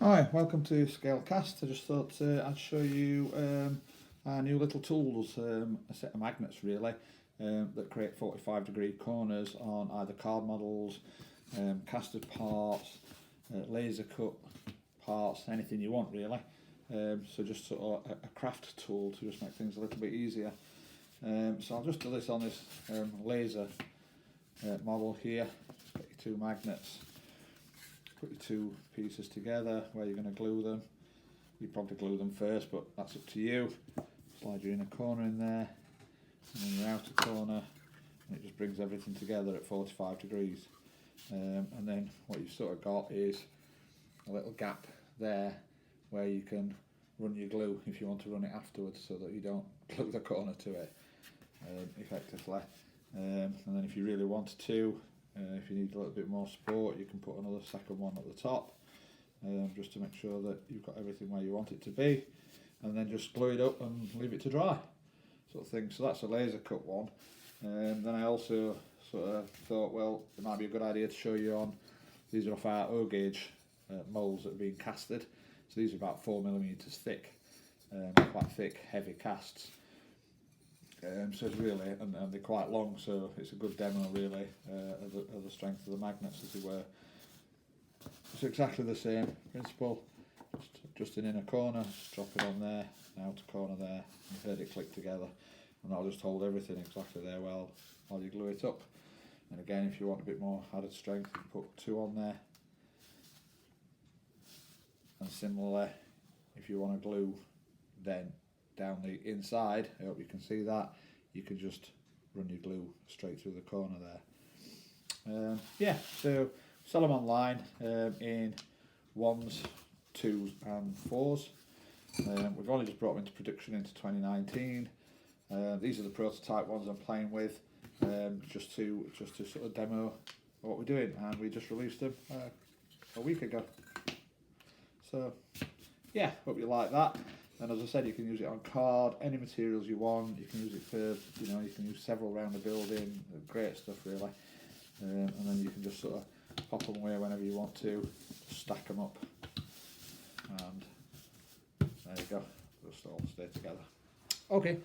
Hi, welcome to ScaleCast. I just thought I'd show you our new little tools, a set of magnets really, that create 45-degree corners on either card models, casted parts, laser cut parts, anything you want really. So just sort of a craft tool to just make things a little bit easier. So I'll just do this on this laser model here. Just get your two magnets. Put your two pieces together where you're going to glue them. You probably glue them first, but that's up to you. Slide your inner corner in there, and then your outer corner, and it just brings everything together at 45 degrees. And then what you've sort of got is a little gap there where you can run your glue if you want to run it afterwards, so that you don't glue the corner to it effectively. And then if you really wanted to, if you need a little bit more support, you can put another second one at the top, just to make sure that you've got everything where you want it to be, and then just glue it up and leave it to dry, sort of thing. So that's a laser cut one. Then I also sort of thought, well, it might be a good idea to show you on, these are off our O gauge moulds that have been casted. So these are about 4mm thick, quite thick, heavy casts. So it's really, and they're quite long, so it's a good demo really of the strength of the magnets, as it were. It's exactly the same principle, just an inner corner, just drop it on there, an outer corner there, you heard it click together, and that'll just hold everything exactly there while you glue it up. And again, if you want a bit more added strength, you can put two on there. And similarly, if you want to glue then down the inside, I hope you can see that, you can just run your glue straight through the corner there. Yeah, so sell them online in 1s, 2s and 4s. We've only just brought them into production into 2019. These are the prototype ones I'm playing with, just to sort of demo what we're doing, and we just released them a week ago. So yeah, hope you like that. And as I said, you can use it on card, any materials you want. You can use it for, you can use several around the building. Great stuff really. And then you can just sort of pop them away whenever you want to, stack them up, and there you go. Just all stay together. Okay.